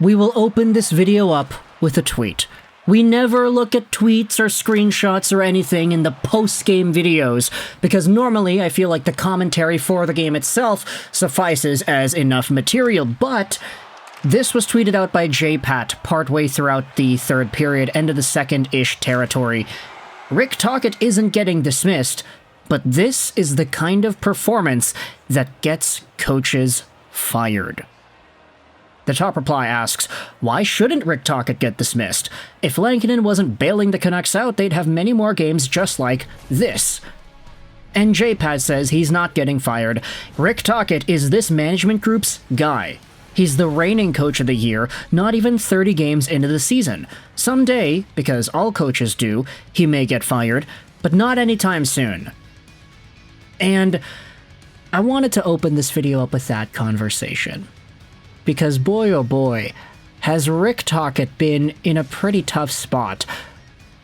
we will open this video up with a tweet. We never look at tweets or screenshots or anything in the post-game videos, because normally I feel like the commentary for the game itself suffices as enough material, but this was tweeted out by J-Pat partway throughout the third period, end of the second-ish territory. Rick Tocchet isn't getting dismissed, but this is the kind of performance that gets coaches fired. The top reply asks, why shouldn't Rick Tocchet get dismissed? If Lankinen wasn't bailing the Canucks out, they'd have many more games just like this. And J-Pad says he's not getting fired. Rick Tocchet is this management group's guy. He's the reigning coach of the year, not even 30 games into the season. Someday, because all coaches do, he may get fired, but not anytime soon. And I wanted to open this video up with that conversation. Because boy oh boy, has Rick Tocchet been in a pretty tough spot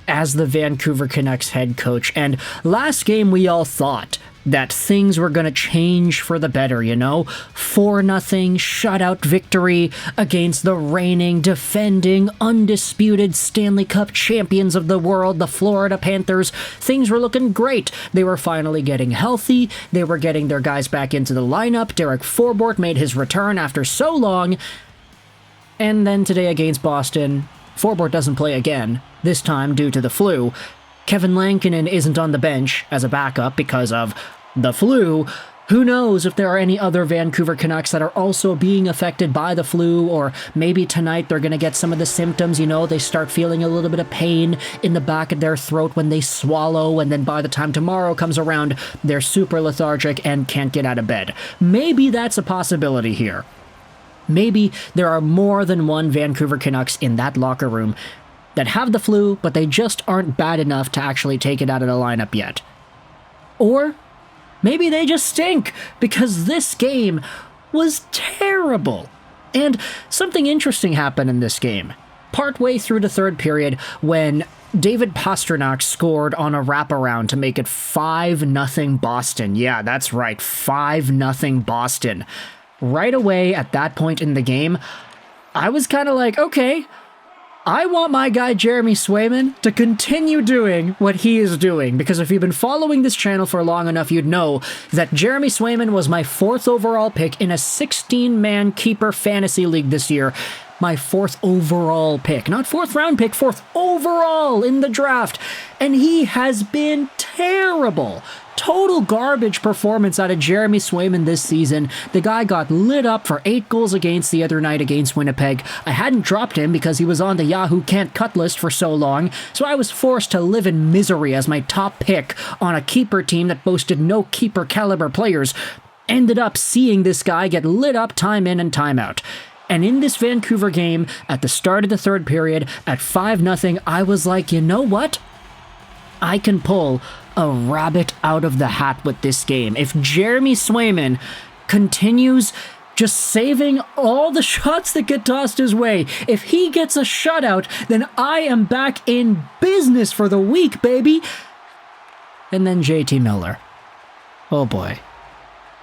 as the Vancouver Canucks head coach. And last game we all thought that things were going to change for the better, you know? 4-0 shutout victory against the reigning, defending, undisputed Stanley Cup champions of the world, the Florida Panthers. Things were looking great. They were finally getting healthy. They were getting their guys back into the lineup. Derek Forbort made his return after so long. And then today against Boston, Forbort doesn't play again, this time due to the flu. Kevin Lankinen isn't on the bench as a backup because of the flu. Who knows if there are any other Vancouver Canucks that are also being affected by the flu, or maybe tonight they're going to get some of the symptoms, you know, they start feeling a little bit of pain in the back of their throat when they swallow, and then by the time tomorrow comes around, they're super lethargic and can't get out of bed. Maybe that's a possibility here. Maybe there are more than one Vancouver Canucks in that locker room that have the flu, but they just aren't bad enough to actually take it out of the lineup yet. Or maybe they just stink, because this game was terrible. And something interesting happened in this game. Partway through the third period, when David Pastrnak scored on a wraparound to make it 5-0 Boston. Yeah, that's right, 5-0 Boston. Right away at that point in the game, I was kind of like, okay, I want my guy Jeremy Swayman to continue doing what he is doing, because if you've been following this channel for long enough, you'd know that Jeremy Swayman was my 4th overall pick in a 16-man keeper fantasy league this year. My 4th overall pick. Not 4th round pick, 4th overall in the draft. And he has been terrible. Total garbage performance out of Jeremy Swayman this season. The guy got lit up for 8 goals against the other night against Winnipeg. I hadn't dropped him because he was on the Yahoo Can't Cut list for so long, so I was forced to live in misery as my top pick on a keeper team that boasted no keeper caliber players. Ended up seeing this guy get lit up time in and time out. And in this Vancouver game, at the start of the third period, at 5-0, I was like, you know what? I can pull a rabbit out of the hat with this game. If Jeremy Swayman continues just saving all the shots that get tossed his way, if he gets a shutout, then I am back in business for the week, baby. And then JT Miller. Oh boy.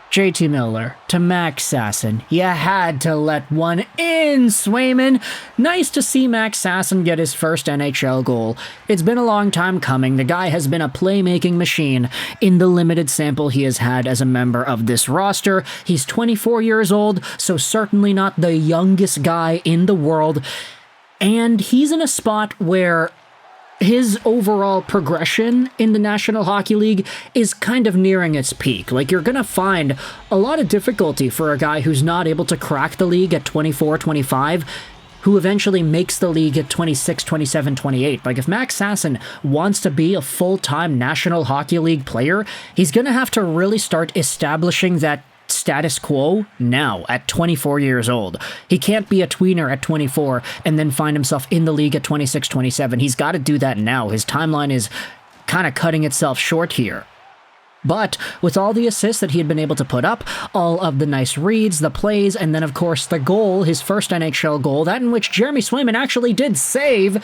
JT Miller to Max Sasson. You had to let one in, Swayman. Nice to see Max Sasson get his first NHL goal. It's been a long time coming. The guy has been a playmaking machine in the limited sample he has had as a member of this roster. He's 24 years old, so certainly not the youngest guy in the world. And he's in a spot where his overall progression in the National Hockey League is kind of nearing its peak. Like, you're going to find a lot of difficulty for a guy who's not able to crack the league at 24, 25, who eventually makes the league at 26, 27, 28. Like, if Max Sasson wants to be a full-time National Hockey League player, he's going to have to really start establishing that status quo now at 24 years old. He can't be a tweener at 24 and then find himself in the league at 26, 27. He's got to do that now. His timeline is kind of cutting itself short here. But with all the assists that he had been able to put up, all of the nice reads, the plays, and then of course the goal, his first NHL goal, that in which Jeremy Swayman actually did save,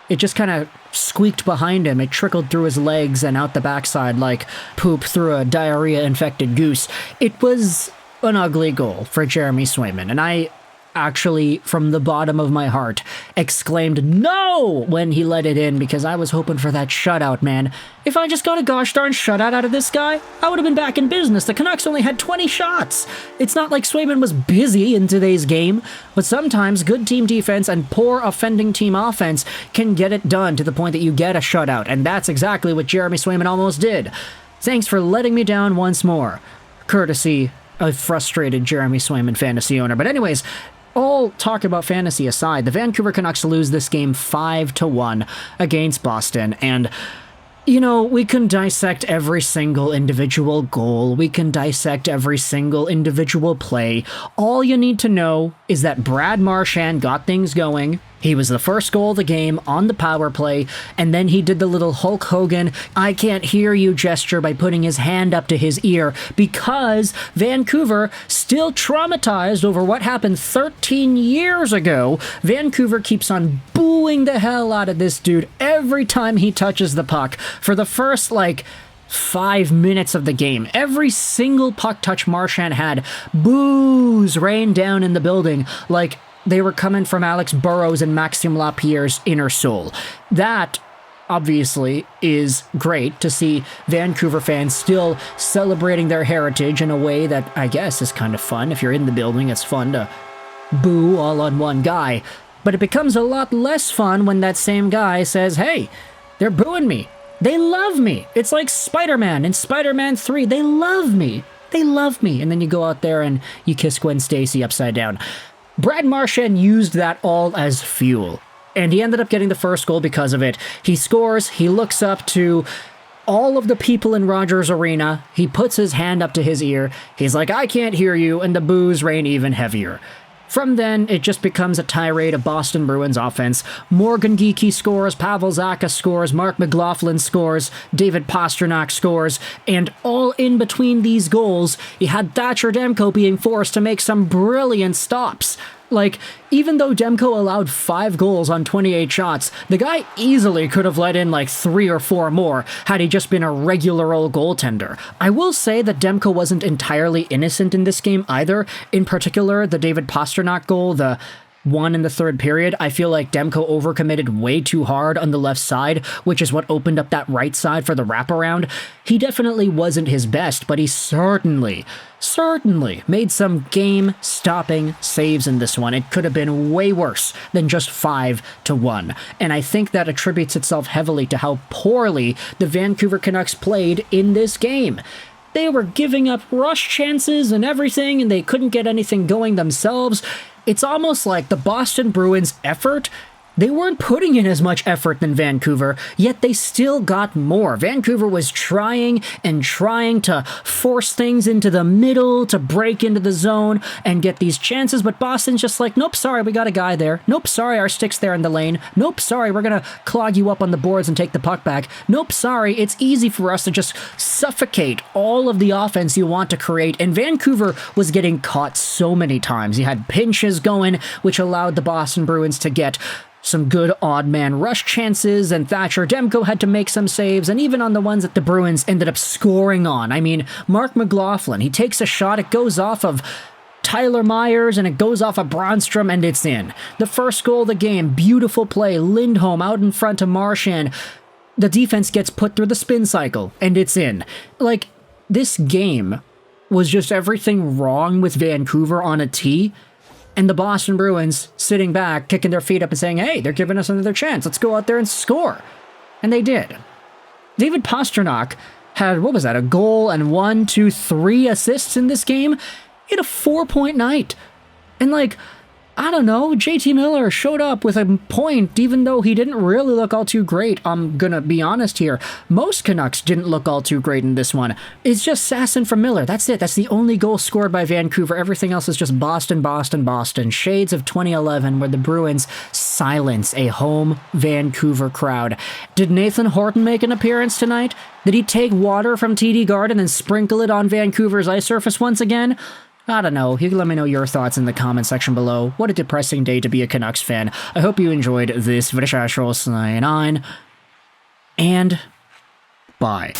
it just kind of squeaked behind him. It trickled through his legs and out the backside like poop through a diarrhea-infected goose. It was an ugly goal for Jeremy Swayman, and I actually, from the bottom of my heart, exclaimed no when he let it in, because I was hoping for that shutout, man. If I just got a gosh darn shutout out of this guy, I would have been back in business. The Canucks only had 20 shots. It's not like Swayman was busy in today's game, but sometimes good team defense and poor offending team offense can get it done to the point that you get a shutout, and that's exactly what Jeremy Swayman almost did. Thanks for letting me down once more. Courtesy a frustrated Jeremy Swayman fantasy owner. But anyways, all talk about fantasy aside, the Vancouver Canucks lose this game 5-1 against Boston, and you know, we can dissect every single individual goal. We can dissect every single individual play. All you need to know is that Brad Marchand got things going. He was the first goal of the game on the power play, and then he did the little Hulk Hogan, I can't hear you gesture by putting his hand up to his ear, because Vancouver, still traumatized over what happened 13 years ago, Vancouver keeps on booing the hell out of this dude every time he touches the puck for the first, 5 minutes of the game. Every single puck touch Marchand had, boos rained down in the building like they were coming from Alex Burrows and Maxime Lapierre's inner soul. That, obviously, is great to see Vancouver fans still celebrating their heritage in a way that I guess is kind of fun. If you're in the building, it's fun to boo all on one guy. But it becomes a lot less fun when that same guy says, hey, they're booing me. They love me. It's like Spider-Man in Spider-Man 3. They love me. They love me. And then you go out there and you kiss Gwen Stacy upside down. Brad Marchand used that all as fuel, and he ended up getting the first goal because of it. He scores, he looks up to all of the people in Rogers Arena, he puts his hand up to his ear, he's like, I can't hear you, and the boos rain even heavier. From then, it just becomes a tirade of Boston Bruins offense. Morgan Geekie scores, Pavel Zacha scores, Marc McLaughlin scores, David Pastrnak scores, and all in between these goals, you had Thatcher Demko being forced to make some brilliant stops. Even though Demko allowed 5 goals on 28 shots, the guy easily could have let in 3 or 4 more had he just been a regular old goaltender. I will say that Demko wasn't entirely innocent in this game either. In particular, the David Pastrnak goal, the one in the third period, I feel like Demko overcommitted way too hard on the left side, which is what opened up that right side for the wraparound. He definitely wasn't his best, but he certainly made some game-stopping saves in this one. It could have been way worse than just 5-1, and I think that attributes itself heavily to how poorly the Vancouver Canucks played in this game. They were giving up rush chances and everything, and they couldn't get anything going themselves. It's almost like the Boston Bruins' effort, they weren't putting in as much effort than Vancouver, yet they still got more. Vancouver was trying to force things into the middle, to break into the zone and get these chances, but Boston's just like, nope, sorry, we got a guy there. Nope, sorry, our stick's there in the lane. Nope, sorry, we're gonna clog you up on the boards and take the puck back. Nope, sorry, it's easy for us to just suffocate all of the offense you want to create, and Vancouver was getting caught so many times. You had pinches going, which allowed the Boston Bruins to get some good odd man rush chances, and Thatcher Demko had to make some saves, and even on the ones that the Bruins ended up scoring on. I mean, Marc McLaughlin, he takes a shot, it goes off of Tyler Myers, and it goes off of Brannstrom, and it's in. The first goal of the game, beautiful play, Lindholm out in front of Marchand. The defense gets put through the spin cycle, and it's in. This game was just everything wrong with Vancouver on a tee, and the Boston Bruins sitting back, kicking their feet up and saying, hey, they're giving us another chance. Let's go out there and score. And they did. David Pastrnak had, a goal and 3 assists in this game? He had a 4-point night. And I don't know, JT Miller showed up with a point, even though he didn't really look all too great. I'm gonna be honest here. Most Canucks didn't look all too great in this one. It's just Sasson from Miller. That's it. That's the only goal scored by Vancouver. Everything else is just Boston, Boston, Boston. Shades of 2011, where the Bruins silence a home Vancouver crowd. Did Nathan Horton make an appearance tonight? Did he take water from TD Garden and sprinkle it on Vancouver's ice surface once again? I don't know. You can let me know your thoughts in the comment section below. What a depressing day to be a Canucks fan. I hope you enjoyed this video. And bye.